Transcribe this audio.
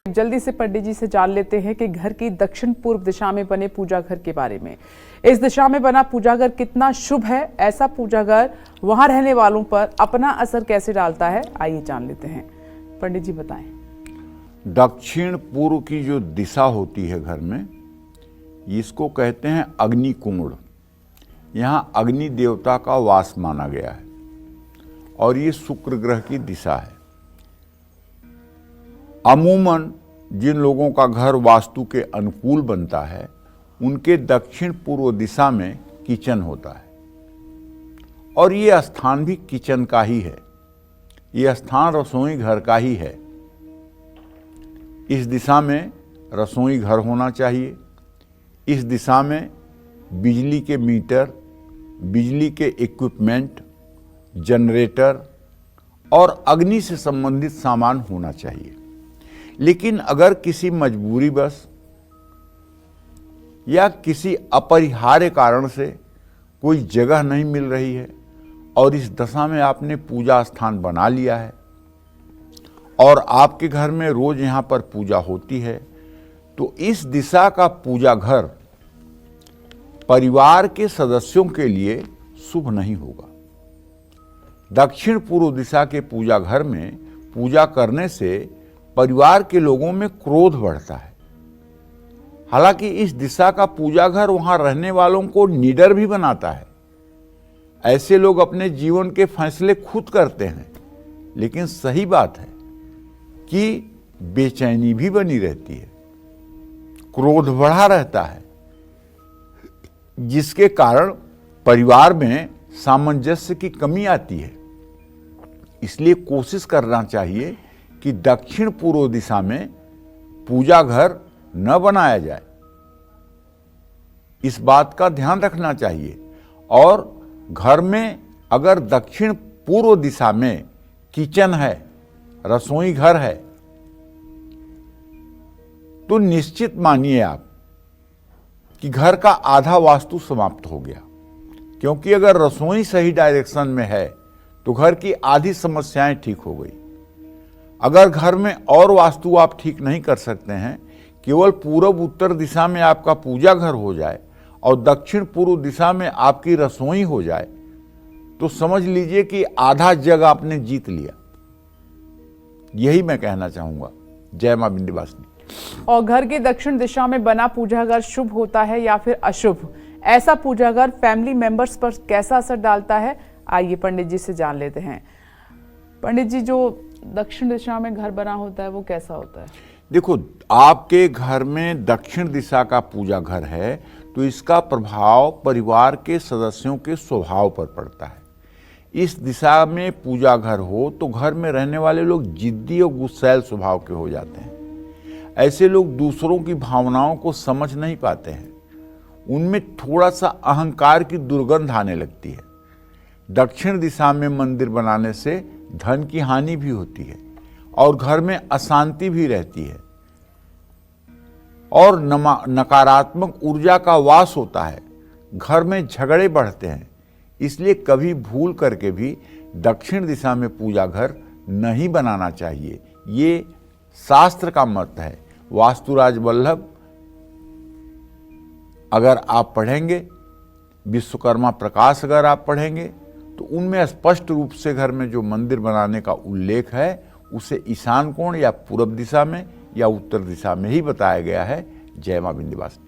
जल्दी से पंडित जी से जान लेते हैं कि घर की दक्षिण पूर्व दिशा में बने पूजा घर के बारे में। इस दिशा में बना पूजा घर कितना शुभ है, ऐसा पूजा घर वहां रहने वालों पर अपना असर कैसे डालता है, आइए जान लेते हैं। पंडित जी बताएं। दक्षिण पूर्व की जो दिशा होती है घर में, इसको कहते हैं अग्नि कुंड। यहाँ अग्नि देवता का वास माना गया है और ये शुक्र ग्रह की दिशा है। अमूमन जिन लोगों का घर वास्तु के अनुकूल बनता है, उनके दक्षिण पूर्व दिशा में किचन होता है और ये स्थान भी किचन का ही है। ये स्थान रसोई घर का ही है। इस दिशा में रसोई घर होना चाहिए। इस दिशा में बिजली के मीटर, बिजली के इक्विपमेंट, जनरेटर और अग्नि से संबंधित सामान होना चाहिए। लेकिन अगर किसी मजबूरीवश या किसी अपरिहार्य कारण से कोई जगह नहीं मिल रही है और इस दशा में आपने पूजा स्थान बना लिया है और आपके घर में रोज यहाँ पर पूजा होती है, तो इस दिशा का पूजा घर परिवार के सदस्यों के लिए शुभ नहीं होगा। दक्षिण पूर्व दिशा के पूजा घर में पूजा करने से परिवार के लोगों में क्रोध बढ़ता है। हालांकि इस दिशा का पूजा घर वहां रहने वालों को निडर भी बनाता है। ऐसे लोग अपने जीवन के फैसले खुद करते हैं, लेकिन सही बात है कि बेचैनी भी बनी रहती है, क्रोध बढ़ा रहता है, जिसके कारण परिवार में सामंजस्य की कमी आती है। इसलिए कोशिश करना चाहिए कि दक्षिण पूर्व दिशा में पूजा घर न बनाया जाए। इस बात का ध्यान रखना चाहिए। और घर में अगर दक्षिण पूर्व दिशा में किचन है, रसोई घर है, तो निश्चित मानिए आप कि घर का आधा वास्तु समाप्त हो गया। क्योंकि अगर रसोई सही डायरेक्शन में है तो घर की आधी समस्याएं ठीक हो गई। अगर घर में और वास्तु आप ठीक नहीं कर सकते हैं, केवल पूर्व उत्तर दिशा में आपका पूजा घर हो जाए और दक्षिण पूर्व दिशा में आपकी रसोई हो जाए, तो समझ लीजिए कि आधा जग आपने जीत लिया। यही मैं कहना चाहूंगा। जय मां विंध्यवासिनी। और घर की दक्षिण दिशा में बना पूजा घर शुभ होता है या फिर अशुभ, ऐसा पूजा घर फैमिली मेंबर्स पर कैसा असर डालता है, आइए पंडित जी से जान लेते हैं। पंडित जी, जो दक्षिण दिशा में घर बना होता है वो कैसा होता है? देखो, आपके घर में दक्षिण दिशा का पूजा घर है तो इसका प्रभाव परिवार के सदस्यों के स्वभाव पर पड़ता है। इस दिशा में पूजा घर हो तो घर में रहने वाले लोग जिद्दी और गुस्सैल स्वभाव के हो जाते हैं। ऐसे लोग दूसरों की भावनाओं को समझ नहीं पाते हैं। उनमें थोड़ा सा अहंकार की दुर्गंध आने लगती है। दक्षिण दिशा में मंदिर बनाने से धन की हानि भी होती है और घर में अशांति भी रहती है और नकारात्मक ऊर्जा का वास होता है। घर में झगड़े बढ़ते हैं। इसलिए कभी भूल करके भी दक्षिण दिशा में पूजा घर नहीं बनाना चाहिए। ये शास्त्र का मत है। वास्तुराज वल्लभ अगर आप पढ़ेंगे, विश्वकर्मा प्रकाश अगर आप पढ़ेंगे, तो उनमें स्पष्ट रूप से घर में जो मंदिर बनाने का उल्लेख है उसे ईशान कोण या पूर्व दिशा में या उत्तर दिशा में ही बताया गया है। जय मां विंध्यवासिनी।